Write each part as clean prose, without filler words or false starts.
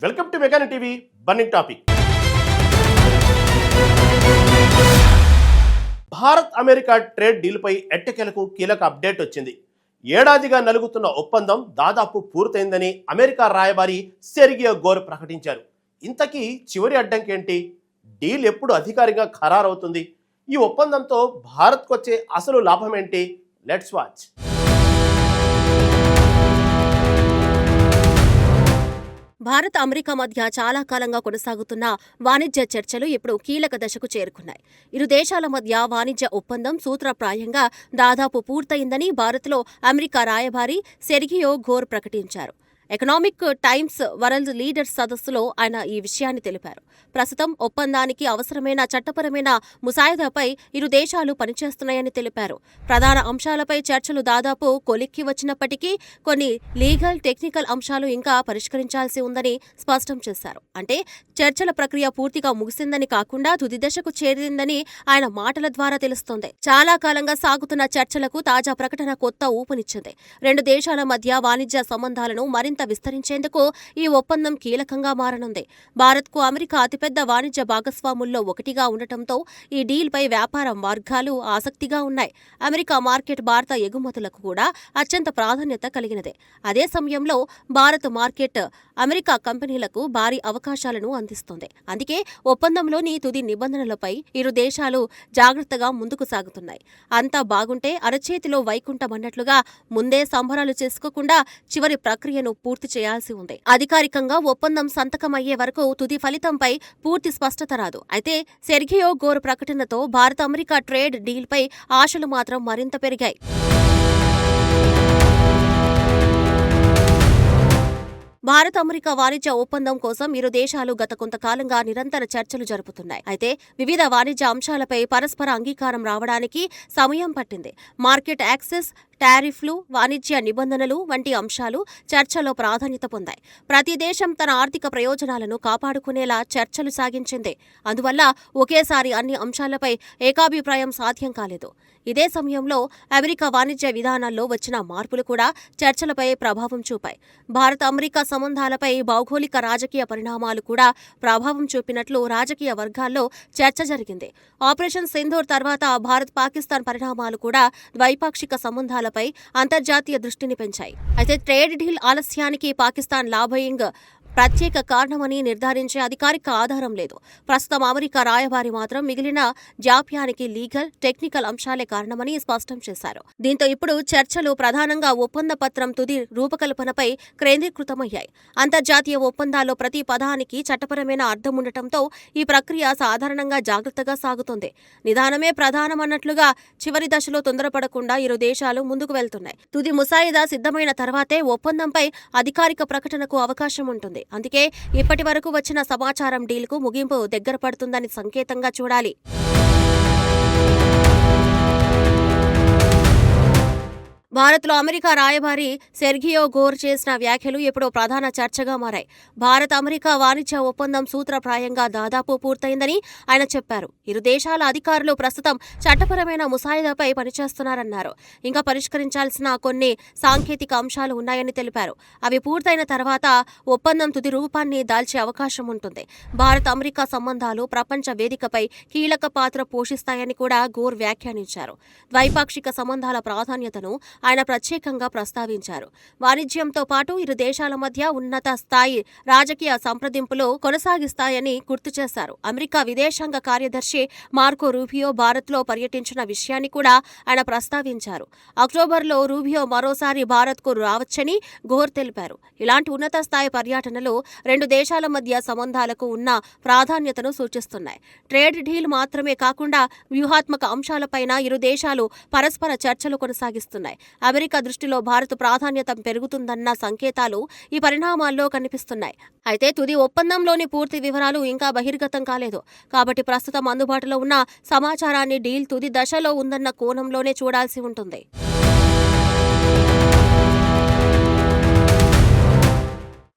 Welcome to మెగాని TV burning topic. Bharat America trade డీల్పై ఎట్టకేలకు కీలక అప్డేట్ వచ్చింది. ఏడాదిగా నలుగుతున్న ఒప్పందం దాదాపు పూర్తయిందని అమెరికా రాయబారి సెర్గియో గోర్ ప్రకటించారు. ఇంతకీ చివరి అడ్డంకేంటి? డీల్ ఎప్పుడు అధికారికంగా ఖరారవుతుంది? ఈ ఒప్పందంతో భారత్కు వచ్చే అసలు లాభం ఏంటి? Let's watch. భారత్ అమెరికా మధ్య చాలా కాలంగా కొనసాగుతున్న వాణిజ్య చర్చలు ఇప్పుడు కీలక దశకు చేరుకున్నాయి. ఇరు దేశాల మధ్య వాణిజ్య ఒప్పందం సూత్రప్రాయంగా దాదాపు పూర్తయిందని భారత్లో అమెరికా రాయబారి సెర్గియో గోర్ ప్రకటించారు. ఎకనామిక్ టైమ్స్ వరల్డ్ లీడర్స్ సదస్సులో ఆయన ఈ విషయాన్ని తెలిపారు. ప్రస్తుతం ఒప్పందానికి అవసరమైన చట్టపరమైన ముసాయిదాపై ఇరు దేశాలు పనిచేస్తున్నాయని తెలిపారు. ప్రధాన అంశాలపై చర్చలు దాదాపు కొలిక్కి వచ్చినప్పటికీ కొన్ని లీగల్, టెక్నికల్ అంశాలు ఇంకా పరిష్కరించాల్సి ఉందని స్పష్టం చేశారు. అంటే చర్చల ప్రక్రియ పూర్తిగా ముగిసిందని కాకుండా తుది దశకు చేరిందని ఆయన మాటల ద్వారా తెలుస్తోంది. చాలా కాలంగా సాగుతున్న చర్చలకు తాజా ప్రకటన కొత్త ఊపునిచ్చింది. రెండు దేశాల మధ్య వాణిజ్య సంబంధాలను మరింత విస్తరించేందుకు ఈ ఒప్పందం కీలకంగా మారనుంది. భారత్కు అమెరికా అతిపెద్ద వాణిజ్య భాగస్వాముల్లో ఒకటిగా ఉండటంతో ఈ డీల్పై వ్యాపార వర్గాలు ఆసక్తిగా ఉన్నాయి. అమెరికా మార్కెట్ భారత ఎగుమతులకు కూడా అత్యంత ప్రాధాన్యత కలిగినదే. అదే సమయంలో భారత్ మార్కెట్ అమెరికా కంపెనీలకు భారీ అవకాశాలను అందిస్తోంది. అందుకే ఒప్పందంలోని తుది నిబంధనలపై ఇరు దేశాలు జాగ్రత్తగా ముందుకు సాగుతున్నాయి. అంతా బాగుంటే అరచేతిలో వైకుంఠం అన్నట్లుగా ముందే సంబరాలు చేసుకోకుండా చివరి ప్రక్రియను పూర్తి చేయాల్సి ఉంది. అధికారికంగా ఒప్పందం సంతకమయ్యే వరకు తుది ఫలితంపై పూర్తి స్పష్టత రాదు. అయితే సెర్గియో గోర్ ప్రకటనతో భారత్ అమెరికా ట్రేడ్ డీల్పై ఆశలు మాత్రం మరింత పెరిగాయి. భారత్ అమెరికా వాణిజ్య ఒప్పందం కోసం ఇరు దేశాలు గత కొంతకాలంగా నిరంతర చర్చలు జరుపుతున్నాయి. అయితే వివిధ వాణిజ్య అంశాలపై పరస్పర అంగీకారం రావడానికి సమయం పట్టింది. మార్కెట్ యాక్సెస్, టారిఫ్లు, వాణిజ్య నిబంధనలు వంటి అంశాలు చర్చలో ప్రాధాన్యత పొందాయి. ప్రతి దేశం తన ఆర్థిక ప్రయోజనాలను కాపాడుకునేలా చర్చలు సాగించింది. అందువల్ల ఒకేసారి అన్ని అంశాలపై ఏకాభిప్రాయం సాధ్యం కాలేదు. ఇదే సమయంలో అమెరికా వాణిజ్య విధానాల్లో వచ్చిన మార్పులు కూడా చర్చలపై ప్రభావం చూపాయి. భారత్ అమెరికా సంబంధాలపై భౌగోళిక రాజకీయ పరిణామాలు కూడా ప్రభావం చూపినట్లు రాజకీయ వర్గాల్లో చర్చ జరిగింది. ఆపరేషన్ సింధూర్ తర్వాత భారత్ పాకిస్తాన్ పరిణామాలు కూడా ద్వైపాక్షిక సంబంధాలపై అంతర్జాతీయ దృష్టిని పెంచాయి. అయితే ట్రేడ్ డీల్ ఆలస్యానికి పాకిస్తాన్ లాబియింగ్ ప్రత్యేక కారణమని నిర్ధారించే అధికారిక ఆధారం లేదు. ప్రస్తుతం అమెరికా రాయబారి మాత్రం మిగిలిన జాప్యానికి లీగల్, టెక్నికల్ అంశాలే కారణమని స్పష్టం చేశారు. దీంతో ఇప్పుడు చర్చలు ప్రధానంగా ఒప్పంద పత్రం తుది రూపకల్పనపై కేంద్రీకృతమయ్యాయి. అంతర్జాతీయ ఒప్పందాల్లో ప్రతి పదానికి చట్టపరమైన అర్థం ఉండటంతో ఈ ప్రక్రియ సాధారణంగా జాగ్రత్తగా సాగుతుంది. నిదానమే ప్రధానమన్నట్లుగా చివరి దశలో తొందరపడకుండా ఇరు దేశాలు ముందుకు వెళ్తున్నాయి. తుది ముసాయిదా సిద్ధమైన తర్వాతే ఒప్పందంపై అధికారిక ప్రకటనకు అవకాశం ఉంటుంది. అందుకే ఇప్పటి వరకు వచ్చిన సమాచారం డీల్కు ముగింపు దగ్గర పడుతుందని సంకేతంగా చూడాలి. భారత్లో అమెరికా రాయబారి సెర్గియో గోర్ చేసిన వ్యాఖ్యలు ఇప్పుడు ప్రధాన చర్చగా మారాయి. భారత్ అమెరికా వాణిజ్య ఒప్పందం సూత్రప్రాయంగా దాదాపు పూర్తయిందని ఆయన చెప్పారు. ఇరు దేశాల అధికారులు ప్రస్తుతం చట్టపరమైన ముసాయిదాపై పనిచేస్తున్నారన్నారు. ఇంకా పరిష్కరించాల్సిన కొన్ని సాంకేతిక అంశాలు ఉన్నాయని తెలిపారు. అవి పూర్తయిన తర్వాత ఒప్పందం తుది రూపాన్ని దాల్చే అవకాశం ఉంటుంది. భారత్ అమెరికా సంబంధాలు ప్రపంచ వేదికపై కీలక పాత్ర పోషిస్తాయని కూడా గోర్ వ్యాఖ్యానించారు. ద్వైపాక్షిక సంబంధాల ప్రాధాన్యతను ఆయన ప్రత్యేకంగా ప్రస్తావించారు. వాణిజ్యంతో పాటు ఇరు దేశాల మధ్య ఉన్నత స్థాయి రాజకీయ సంప్రదింపులు కొనసాగిస్తాయని గుర్తు చేశారు. అమెరికా విదేశాంగ కార్యదర్శి మార్కో రూబియో భారత్లో పర్యటించిన విషయాన్ని కూడా ఆయన ప్రస్తావించారు. అక్టోబర్లో రూబియో మరోసారి భారత్కు రావచ్చని గోర్ తెలిపారు. ఇలాంటి ఉన్నత స్థాయి పర్యటనలు రెండు దేశాల మధ్య సంబంధాలకు ఉన్న ప్రాధాన్యతను సూచిస్తున్నాయి. ట్రేడ్ డీల్ మాత్రమే కాకుండా వ్యూహాత్మక అంశాలపైన ఇరు దేశాలు పరస్పర చర్చలు కొనసాగిస్తున్నాయి. అమెరికా దృష్టిలో భారత్ ప్రాధాన్యత పెరుగుతుందన్న సంకేతాలు ఈ పరిణామాల్లో కనిపిస్తున్నాయి. అయితే తుది ఒప్పందంలోని పూర్తి వివరాలు ఇంకా బహిర్గతం కాలేదు. కాబట్టి ప్రస్తుతం అందుబాటులో ఉన్న సమాచారాన్ని డీల్ తుది దశలో ఉందన్న కోణంలోనే చూడాల్సి ఉంటుంది.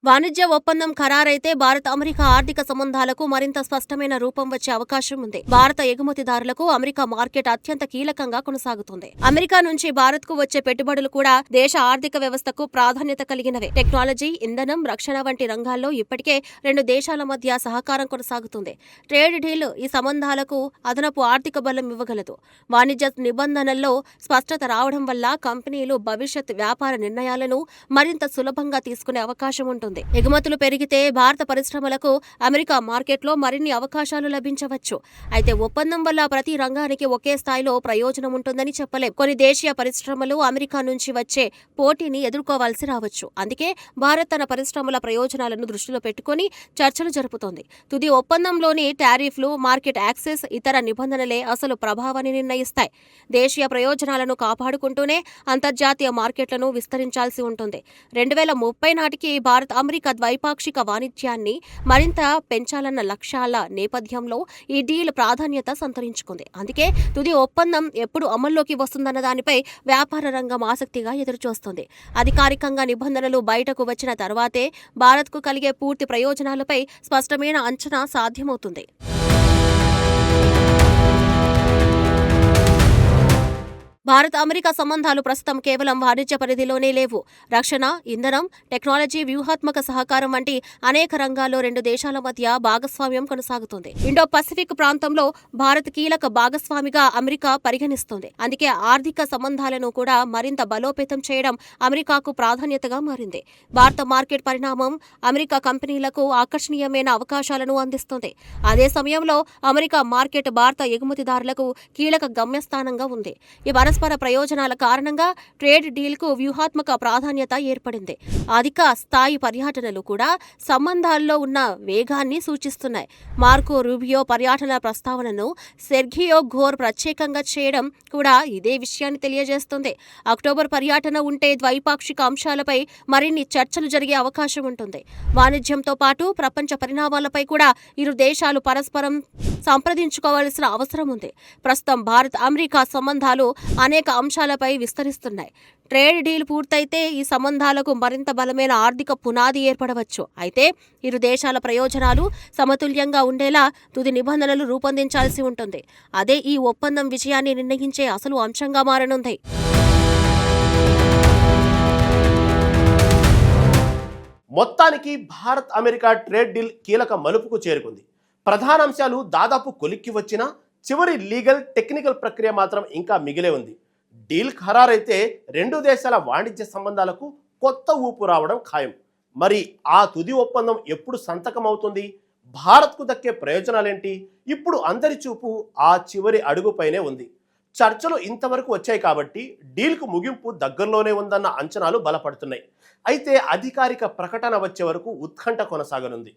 వాణిజ్య ఒప్పందం ఖరారైతే భారత్ అమెరికా ఆర్థిక సంబంధాలకు మరింత స్పష్టమైన రూపం వచ్చే అవకాశం ఉంది. భారత ఎగుమతిదారులకు అమెరికా మార్కెట్ అత్యంత కీలకంగా కొనసాగుతుంది. అమెరికా నుంచి భారత్ కు వచ్చే పెట్టుబడులు కూడా దేశ ఆర్థిక వ్యవస్థకు ప్రాధాన్యత కలిగినవే. టెక్నాలజీ, ఇంధనం, రక్షణ వంటి రంగాల్లో ఇప్పటికే రెండు దేశాల మధ్య సహకారం కొనసాగుతుంది. ట్రేడ్ డీల్ ఈ సంబంధాలకు అదనపు ఆర్థిక బలం ఇవ్వగలదు. వాణిజ్య నిబంధనల్లో స్పష్టత రావడం వల్ల కంపెనీలు భవిష్యత్ వ్యాపార నిర్ణయాలను మరింత సులభంగా తీసుకునే అవకాశం ఉంటుంది. ఎగుమతులు పెరిగితే భారత పరిశ్రమలకు అమెరికా మార్కెట్లో మరిన్ని అవకాశాలు లభించవచ్చు. అయితే ఒప్పందం వల్ల ప్రతి రంగానికి ఒకే స్థాయిలో ప్రయోజనం ఉంటుందని చెప్పలేం. కొన్ని దేశీయ పరిశ్రమలు అమెరికా నుంచి వచ్చే పోటీని ఎదుర్కోవాల్సి రావచ్చు. అందుకే భారత్ తన పరిశ్రమల ప్రయోజనాలను దృష్టిలో పెట్టుకుని చర్చలు జరుపుతోంది. తుది ఒప్పందంలోని టారిఫ్లు, మార్కెట్ యాక్సెస్, ఇతర నిబంధనలే అసలు ప్రభావాన్ని నిర్ణయిస్తాయి. దేశీయ ప్రయోజనాలను కాపాడుకుంటూనే అంతర్జాతీయ మార్కెట్లను విస్తరించాల్సి ఉంటుంది. 2030 నాటికి భారత్ అమెరికా ద్వైపాక్షిక వాణిజ్యాన్ని మరింత పెంచాలన్న లక్ష్యాల నేపథ్యంలో ఈ డీల్ ప్రాధాన్యత సంతరించుకుంది. అందుకే తుది ఒప్పందం ఎప్పుడు అమల్లోకి వస్తుందన్న దానిపై వ్యాపార రంగం ఆసక్తిగా ఎదురుచూస్తోంది. అధికారికంగా నిబంధనలు బయటకు వచ్చిన తర్వాతే భారత్కు కలిగే పూర్తి ప్రయోజనాలపై స్పష్టమైన అంచనా సాధ్యమవుతుంది. భారత్ అమెరికా సంబంధాలు ప్రస్తుతం కేవలం వాణిజ్య పరిధిలోనే లేవు. రక్షణ, ఇంధనం, టెక్నాలజీ, వ్యూహాత్మక సహకారం వంటి అనేక రంగాల్లో రెండు దేశాల మధ్య భాగస్వామ్యం కొనసాగుతుంది. ఇండో పసిఫిక్ ప్రాంతంలో భారత్ కీలక భాగస్వామిగా అమెరికా పరిగణిస్తోంది. అందుకే ఆర్థిక సంబంధాలను కూడా మరింత బలోపేతం చేయడం అమెరికాకు ప్రాధాన్యతగా మారింది. భారత మార్కెట్ పరిణామం అమెరికా కంపెనీలకు ఆకర్షణీయమైన అవకాశాలను అందిస్తోంది. అదే సమయంలో అమెరికా మార్కెట్ భారత ఎగుమతిదారులకు కీలక గమ్యస్థానంగా ఉంది. ఈ పరస్పర ప్రయోజనాల కారణంగా ట్రేడ్ డీల్కు వ్యూహాత్మక ప్రాధాన్యత ఏర్పడింది. అధిక స్థాయి పర్యటనలు కూడా సంబంధాల్లో ఉన్న వేగాన్ని సూచిస్తున్నాయి. మార్కో రూబియో పర్యటన ప్రస్తావనను సెర్గియో ఘోర్ ప్రత్యేకంగా చేయడం కూడా ఇదే విషయాన్ని తెలియజేస్తుంది. అక్టోబర్ పర్యటన ఉంటే ద్వైపాక్షిక అంశాలపై మరిన్ని చర్చలు జరిగే అవకాశం ఉంటుంది. వాణిజ్యంతో పాటు ప్రపంచ పరిణామాలపై కూడా ఇరు దేశాలు పరస్పరం సంప్రదించుకోవాల్సిన అవసరం ఉంది. ప్రస్తుతం భారత్ అమెరికా సంబంధాలు అనేక అంశాలపై విస్తరిస్తున్నాయి. ట్రేడ్ డీల్ పూర్తయితే ఈ సంబంధాలకు మరింత బలమైన ఆర్థిక పునాది ఏర్పడవచ్చు. అయితే ఇరు దేశాల ప్రయోజనాలు సమతుల్యంగా ఉండేలా తుది నిబంధనలు రూపొందించాల్సి ఉంటుంది. అదే ఈ ఒప్పందం విజయాన్ని నిర్ణయించే అసలు అంశంగా మారనుంది. మొత్తానికి భారత్ అమెరికా ట్రేడ్ డీల్ కీలక మలుపుకు చేరుకుంది. ప్రధాన అంశాలు దాదాపు కొలిక్కి వచ్చినా చివరి లీగల్, టెక్నికల్ ప్రక్రియ మాత్రం ఇంకా మిగిలే ఉంది. డీల్ ఖరారైతే రెండు దేశాల వాణిజ్య సంబంధాలకు కొత్త ఊపు రావడం ఖాయం. మరి ఆ తుది ఒప్పందం ఎప్పుడు సంతకం అవుతుంది? భారత్కు దక్కే ప్రయోజనాలేంటి? ఇప్పుడు అందరి చూపు ఆ చివరి అడుగుపైనే ఉంది. చర్చలు ఇంతవరకు వచ్చాయి కాబట్టి డీల్కు ముగింపు దగ్గరలోనే ఉందన్న అంచనాలు బలపడుతున్నాయి. అయితే అధికారిక ప్రకటన వచ్చే వరకు ఉత్కంఠ కొనసాగనుంది.